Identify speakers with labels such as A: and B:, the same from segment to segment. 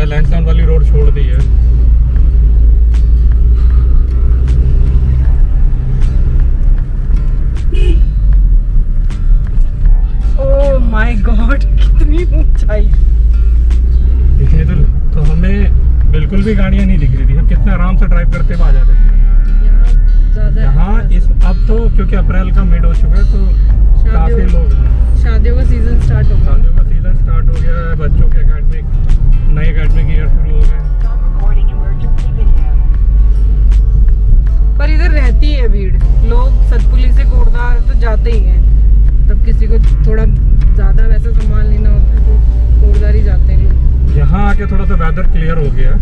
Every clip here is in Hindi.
A: हमने लैंसडाउन वाली रोड छोड़ दी है।
B: ओह माय गॉड, कितनी ऊंचाई।
A: देखिए तो हमें बिल्कुल भी गाड़ियां नहीं दिख रही थी। हम कितने आराम से ड्राइव करते हुए आ जाते थे। यहाँ इस अब तो क्योंकि अप्रैल का मिड हो चुका है तो काफी लोग,
B: शादियों का सीजन स्टार्ट हो गया।
A: शादियों का सीजन स्टार्ट हो गया है। बच्चों के नए एकेडमिक ईयर शुरू हो गए।
B: पर इधर रहती है भीड़, लोग सतपुली से कोटद्वार तो जाते ही हैं। तब किसी को थोड़ा ज्यादा वैसे सामान लेना होता है तो कोटद्वार ही जाते हैं लोग।
A: यहाँ आके थोड़ा सा वेदर क्लियर हो गया,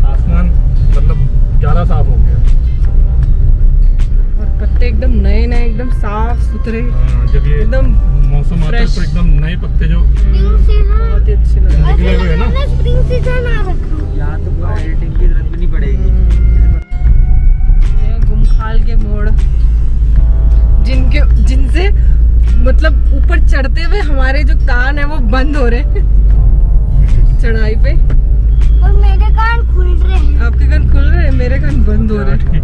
A: आसमान मतलब ज़्यादा साफ हो गया
B: और पत्ते एकदम नए नए, एकदम साफ सुथरे।
A: जब ये
B: एकदम
A: मौसम आता है तो एकदम नए पत्ते जो
B: बहुत ही अच्छे लग रहे हैं।
A: निकले हुए हैं ना।
C: यहाँ तो पूरा एडिटिंग की जरूरत भी नहीं पड़ेगी।
B: ये गुमखाल के मोड़, जिनसे मतलब ऊपर चढ़ते हुए हमारे जो कान है वो बंद हो रहे हैं चढ़ाई पे।
D: और मेरे कान खुल रहे हैं।
B: आपके कान खुल रहे हैं, मेरे कान बंद हो रहे हैं।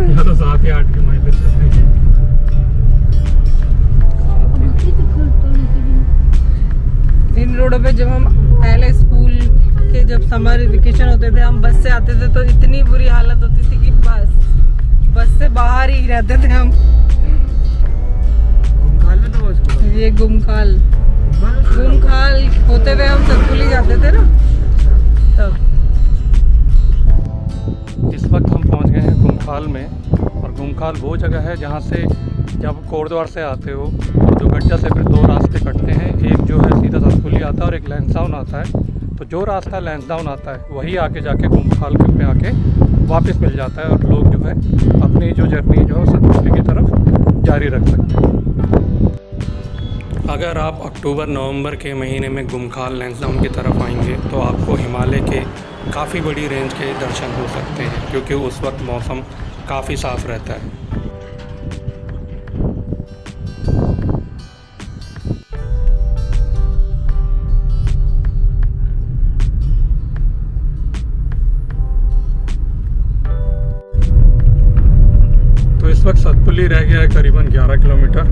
A: यहाँ तो 7 या 8 की माइलेज चल रही है।
B: इन रोडों पे जब हम पहले स्कूल के जब समर वेकेशन होते थे, हम बस से आते थे तो इतनी बुरी हालत होती थी कि बस से बाहर ही रहते थे हम।
C: गुमखाल में तो उसको
B: ये गुमखाल होते हुए हम सतपुली जाते थे ना तब।
A: इस वक्त हम पहुंच गए हैं गुमखाल में। और गुमखाल वो जगह है जहां से जब कोटद्वार से आते हो और दुगड्डा से फिर 2 रास्ते कटते हैं। एक जो है सीधा सतपुली आता है और एक लैंसडाउन आता है। तो जो रास्ता लैंसडाउन आता है वही आके जाके गुमखाल पे आके वापस मिल जाता है और लोग जो है अपनी जो जर्नी जो है सतपुली की तरफ जारी रख सकते हैं। अगर आप अक्टूबर-नवंबर के महीने में गुमखाल लैंसडाउन की तरफ आएंगे तो आपको हिमालय के काफ़ी बड़ी रेंज के दर्शन हो सकते हैं, क्योंकि उस वक्त मौसम काफ़ी साफ़ रहता है। तो इस वक्त सतपुली रह गया है करीबन 11 किलोमीटर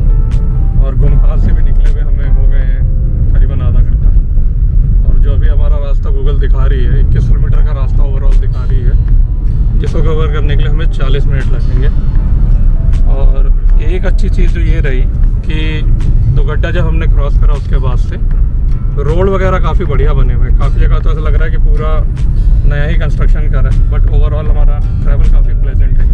A: और गुमखाल से भी निकले हुए हमें हो गए हैं करीबन आधा घंटा। और जो अभी हमारा रास्ता गूगल दिखा रही है 21 किलोमीटर का रास्ता ओवरऑल दिखा रही है, जिसको कवर करने के लिए हमें 40 मिनट लगेंगे। और एक अच्छी चीज़ जो ये रही कि दुगड्डा जब हमने क्रॉस करा उसके बाद से रोड वगैरह काफ़ी बढ़िया बने हुए हैं। काफ़ी जगह तो ऐसा लग रहा है कि पूरा नया ही कंस्ट्रक्शन करा है, बट ओवरऑल हमारा ट्रैवल काफ़ी प्लेजेंट है।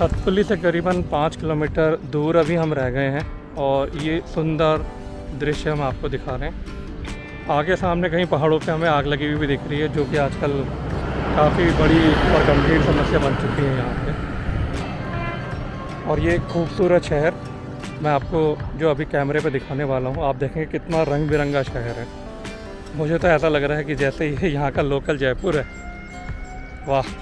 A: सतपुली से करीबन 5 किलोमीटर दूर अभी हम रह गए हैं और ये सुंदर दृश्य हम आपको दिखा रहे हैं। आगे सामने कहीं पहाड़ों पे हमें आग लगी हुई भी दिख रही है, जो कि आजकल काफ़ी बड़ी और गंभीर समस्या बन चुकी है यहाँ पे। और ये खूबसूरत शहर मैं आपको जो अभी कैमरे पे दिखाने वाला हूँ, आप देखेंगे कितना रंग बिरंगा शहर है। मुझे तो ऐसा लग रहा है कि जैसे ये यहाँ का लोकल जयपुर है। वाह।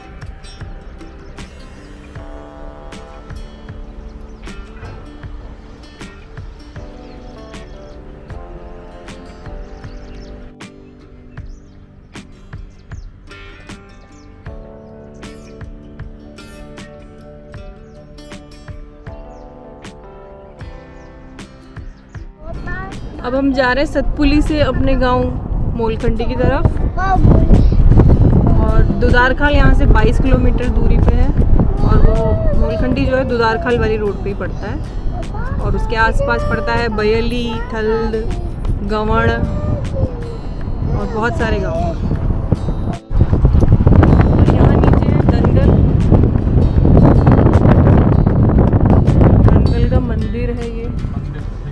B: अब हम जा रहे हैं सतपुली से अपने गांव मोलखंडी की तरफ। और दुधारखाल यहाँ से 22 किलोमीटर दूरी पे है और वो मोलखंडी जो है दुधारखाल वाली रोड पे ही पड़ता है। और उसके आसपास पड़ता है बयली, थल्द, गवण और बहुत सारे गाँव। और यहाँ नीचे है दनगल। दनगल का मंदिर है ये।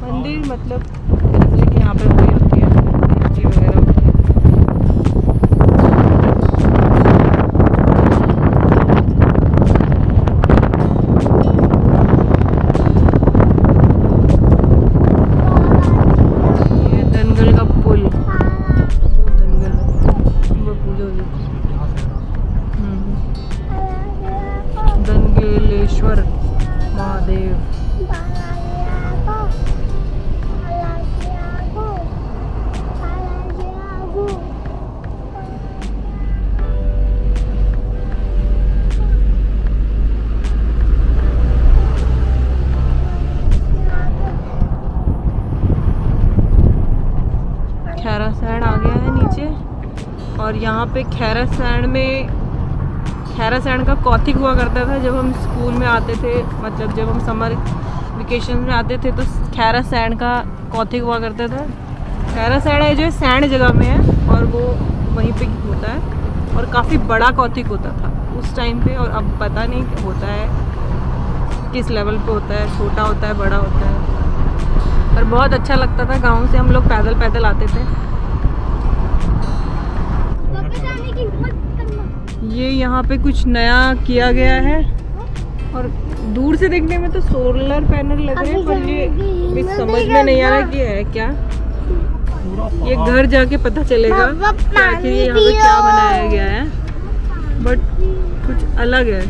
B: मंदिर मतलब जैसे कि यहाँ पे वही होती है पूजा वगैरह होती है। बालेश्वर महादेव। खैरासैंण आ गया है नीचे, और यहाँ पे खैरासैंण का कौथिग हुआ करता था जब हम स्कूल में आते थे, मतलब जब हम समर वेकेशन में आते थे तो खैरासैंण का कौथिग हुआ करता था। खैरासैंण है जो सैंड जगह में है और वो वहीं पे होता है, और काफ़ी बड़ा कौथिग होता था उस टाइम पे, और अब पता नहीं होता है किस लेवल पे होता है, छोटा होता है बड़ा होता है। पर बहुत अच्छा लगता था, गाँव से हम लोग पैदल पैदल आते थे। ये यहाँ पे कुछ नया किया गया है, और दूर से देखने में तो सोलर पैनल लग रहे हैं, पर ये समझ में नहीं आ रहा कि है क्या। ये घर जाके पता चलेगा कि आखिर ये यहाँ पे क्या बनाया गया है, बट कुछ अलग है।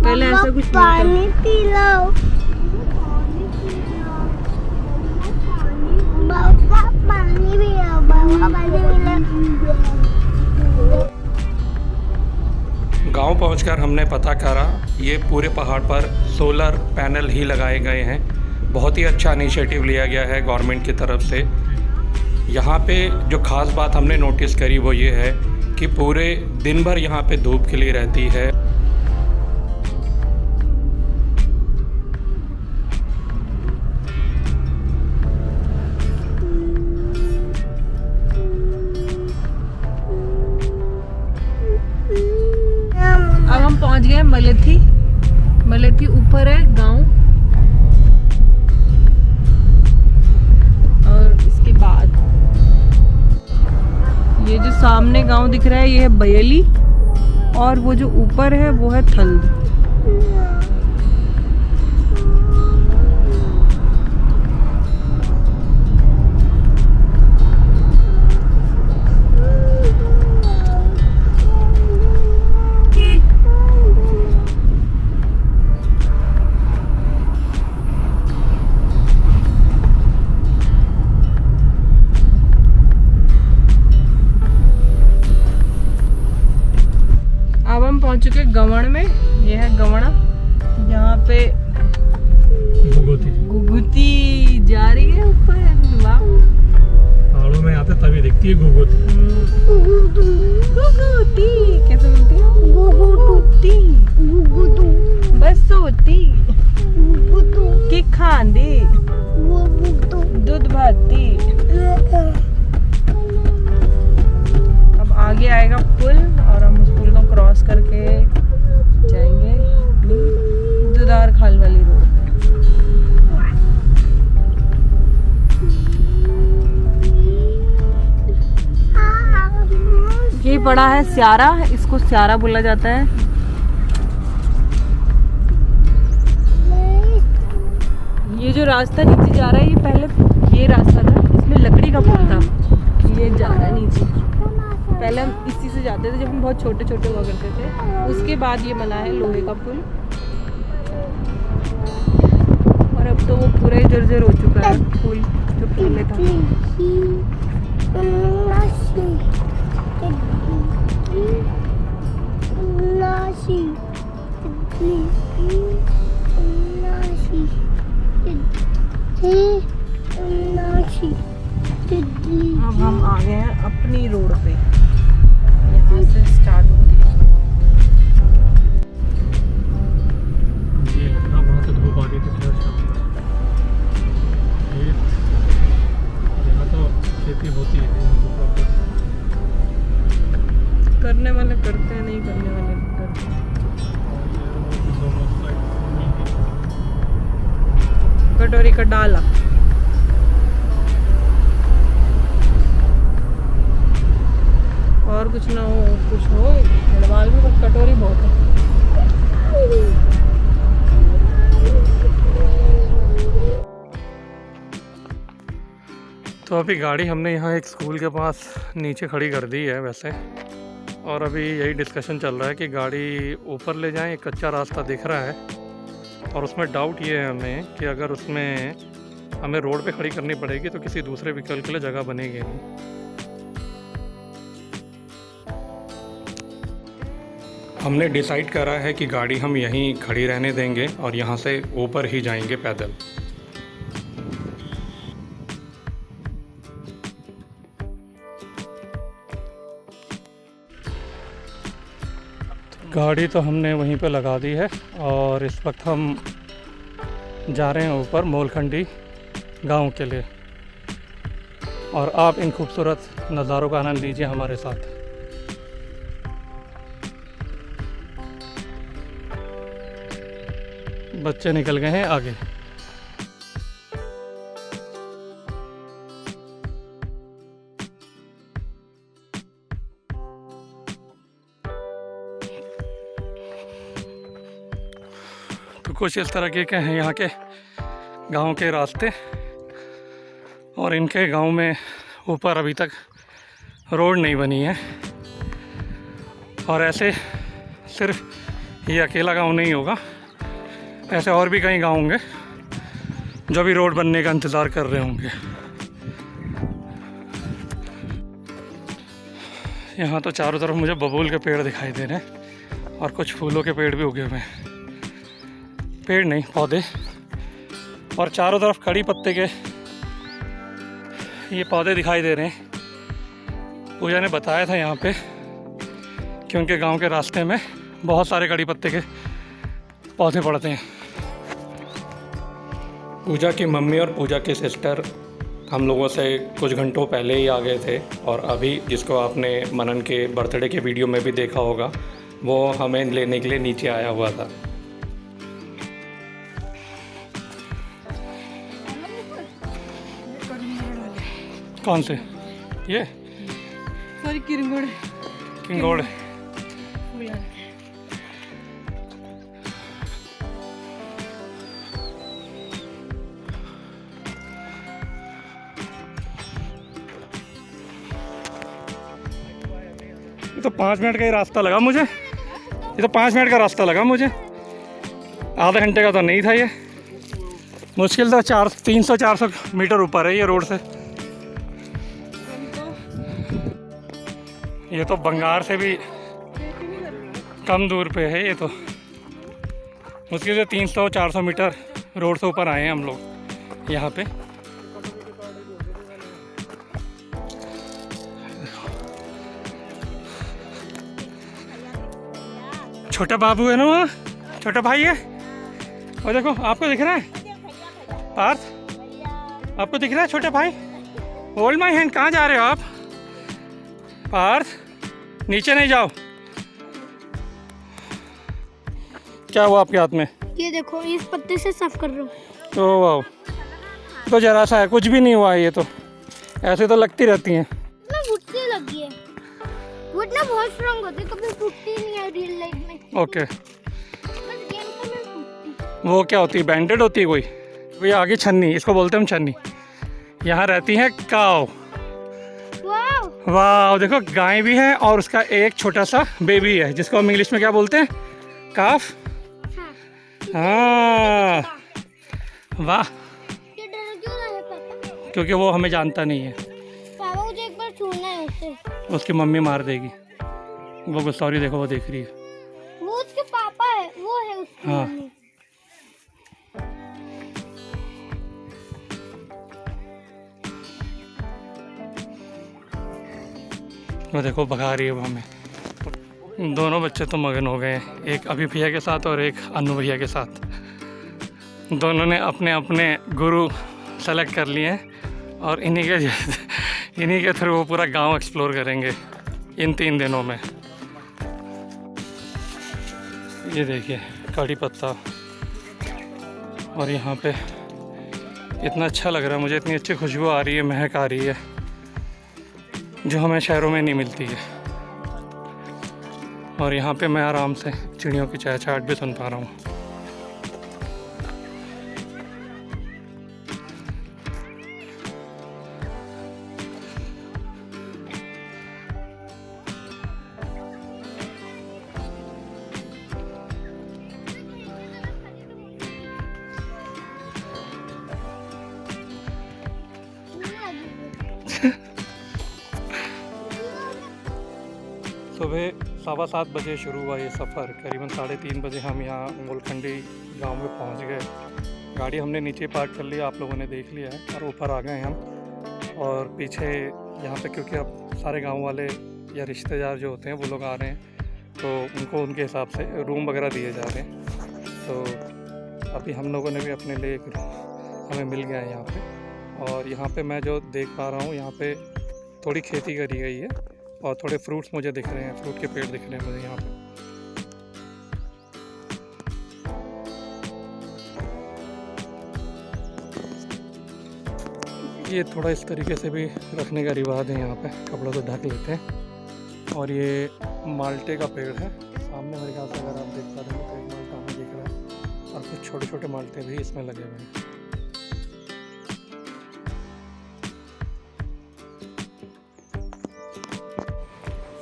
B: पहले ऐसा कुछ नहीं था।
A: गांव पहुंचकर हमने पता करा ये पूरे पहाड़ पर सोलर पैनल ही लगाए गए हैं। बहुत ही अच्छा इनिशिएटिव लिया गया है गवर्नमेंट की तरफ से। यहाँ पे जो ख़ास बात हमने नोटिस करी वो ये है कि पूरे दिन भर यहाँ पे धूप खिली रहती है।
B: अब हम पहुंच गए मलेथी। मलेथी ऊपर है गांव, और इसके बाद ये जो सामने गांव दिख रहा है ये है बयली, और वो जो ऊपर है वो है थल्द। पहुंच चुके गवण में। ये है गवणा, यहाँ पे घुघुती जा रही है ऊपर। वाह,
A: पहाड़ों में आते तभी दिखती है घुघुती।
B: घुघुती कैसे बोलती है? घुघुती, बसोती की खांदी, दूध भाती। अब आगे आएगा पुल, और हम उस पुल को क्रॉस करके जाएंगे दुधार खाल वाली रोड पे। ये पड़ा है स्यारा, इसको स्यारा बोला जाता है। ये जो रास्ता नीचे जा रहा है ये पहले ये रास्ता था, इसमें लकड़ी का पुल था। ये जा रहा है नीचे, पहले हम इसी से जाते थे जब हम बहुत छोटे छोटे हुआ करते थे। उसके बाद ये बना है लोहे का पुल, और अब तो वो पूरा ही जर्जर हो चुका है पुल जो पहले था। अब हम आ गए हैं अपनी रोड पे, यहाँ से स्टार्ट होती है।
A: ये लगता वहाँ से धूप आ रही थी क्या शाम को। यहाँ तो खेती होती है,
B: करने वाले करते हैं, नहीं करने वाले नहीं करते। कटोरी का डाला। और कुछ ना हो, कुछ हो हड़वाल में, बस कटोरी बहुत है।
A: तो अभी गाड़ी हमने यहाँ एक स्कूल के पास नीचे खड़ी कर दी है वैसे, और अभी यही डिस्कशन चल रहा है कि गाड़ी ऊपर ले जाएं। एक कच्चा रास्ता दिख रहा है और उसमें डाउट ये है हमें कि अगर उसमें हमें रोड पे खड़ी करनी पड़ेगी तो किसी दूसरे विकल्प के लिए जगह बनेगी नहीं। हमने डिसाइड करा है कि गाड़ी हम यहीं खड़ी रहने देंगे और यहाँ से ऊपर ही जाएंगे पैदल। गाड़ी तो हमने वहीं पे लगा दी है और इस वक्त हम जा रहे हैं ऊपर मोलखंडी गांव के लिए। और आप इन खूबसूरत नज़ारों का आनंद लीजिए हमारे साथ। बच्चे निकल गए हैं आगे। तो कुछ इस तरह के हैं यहाँ के गांव के रास्ते। और इनके गांव में ऊपर अभी तक रोड नहीं बनी है। और ऐसे सिर्फ ये अकेला गांव नहीं होगा, ऐसे और भी कई गांव होंगे जो भी रोड बनने का इंतज़ार कर रहे होंगे। यहाँ तो चारों तरफ मुझे बबूल के पेड़ दिखाई दे रहे हैं और कुछ फूलों के पेड़ भी उगे हुए हैं। पेड़ नहीं, पौधे। और चारों तरफ कड़ी पत्ते के ये पौधे दिखाई दे रहे हैं। पूजा ने बताया था यहाँ पे कि उनके गांव के रास्ते में बहुत सारे कड़ी पत्ते के पौधे पड़ते हैं। पूजा की मम्मी और पूजा के सिस्टर हम लोगों से कुछ घंटों पहले ही आ गए थे और अभी जिसको आपने मनन के बर्थडे के वीडियो में भी देखा होगा वो हमें लेने के लिए नीचे आया हुआ था। कौन से? ये
B: सॉरी, किंगोड़।
A: किंगोड़। ये तो 5 मिनट का ही रास्ता लगा मुझे। ये तो 5 मिनट का रास्ता लगा मुझे, आधा घंटे का तो नहीं था। ये मुश्किल तो 300-400 मीटर ऊपर है ये रोड से। ये तो बंगार से भी कम दूर पे है। ये तो मुश्किल से 300-400 मीटर रोड से ऊपर आए हैं हम लोग यहाँ पे। छोटा बाबू है ना वहाँ, छोटा भाई है। और देखो, आपको दिख रहा है पार्थ? आपको दिख रहा है छोटा भाई? Hold my hand. कहाँ जा रहे हो आप पार्थ? नीचे नहीं जाओ। क्या हुआ आपके हाथ में?
D: ये देखो, इस पत्ते से साफ कर रहा हूँ।
A: ओह वाह, तो जरा सा है, कुछ भी नहीं हुआ है। ये तो ऐसे तो लगती रहती हैं।
D: ना फुटती लगी है। वुड ना बहुत स्ट्रांग होती है, कभी फुटती नहीं है रियल लाइफ में।
A: ओके,
D: बस गेम में फुटती।
A: वो क्या होती है? बैंडेड होती है कोई? ये आगे छन्नी, इसको बोलते हैं हम छन्नी। यहाँ रहती है काव।
D: वाह
A: वाह, देखो गाय भी है और उसका एक छोटा सा बेबी है जिसको हम इंग्लिश में क्या बोलते हैं? काफ। हाँ, वाह।
D: ये डर क्यों रहा है पापा?
A: क्योंकि वो हमें जानता नहीं है।
D: पापा मुझे एक बार छूना है उसे।
A: उसकी मम्मी मार देगी। वो सॉरी, देखो वो देख रही है।
D: वो उसके पापा है, वो है उसकी
A: हाँ।
D: मम्मी।
A: वो देखो भगा रही है वो हमें। दोनों बच्चे तो मगन हो गए हैं, एक अभी भैया के साथ और एक अनु भैया के साथ। दोनों ने अपने अपने गुरु सेलेक्ट कर लिए हैं और इन्हीं के थ्रू वो पूरा गांव एक्सप्लोर करेंगे इन 3 दिनों में। ये देखिए कड़ी पत्ता, और यहाँ पे इतना अच्छा लग रहा है मुझे, इतनी अच्छी खुशबू आ रही है, महक आ रही है जो हमें शहरों में नहीं मिलती है। और यहाँ पे मैं आराम से चिड़ियों की चहचहाट भी सुन पा रहा हूँ। सुबह 7:15 बजे शुरू हुआ ये सफ़र। करीबन 3:30 बजे हम यहाँ मोलखंडी गांव में पहुँच गए। गाड़ी हमने नीचे पार्क कर लिया, आप लोगों ने देख लिया है, और ऊपर आ गए हम। और पीछे यहाँ पे क्योंकि अब सारे गांव वाले या रिश्तेदार जो होते हैं वो लोग आ रहे हैं, तो उनको उनके हिसाब से रूम वगैरह दिए जा रहे हैं। तो अभी हम लोगों ने भी अपने लिए एक हमें मिल गया है यहाँ पे। और यहाँ पे मैं जो देख पा रहा हूँ, यहाँ पे थोड़ी खेती करी गई है और थोड़े फ्रूट्स मुझे दिख रहे हैं, फ्रूट के पेड़ दिख रहे हैं मुझे यहाँ पे। ये थोड़ा इस तरीके से भी रखने का रिवाज है यहाँ पे, कपड़ों से ढक लेते हैं। और ये माल्टे का पेड़ है सामने मेरे ख्याल से, अगर आप देख पा रहे हैं तो एक माल्टा हमें दिख रहा है, और कुछ छोटे छोटे माल्टे भी इसमें लगे हुए हैं।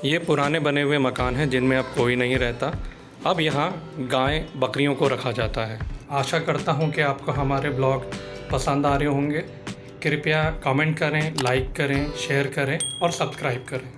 A: ये पुराने बने हुए मकान हैं जिनमें अब कोई नहीं रहता। अब यहाँ गाय बकरियों को रखा जाता है। आशा करता हूँ कि आपको हमारे ब्लॉग पसंद आ रहे होंगे। कृपया कमेंट करें, लाइक करें, शेयर करें और सब्सक्राइब करें।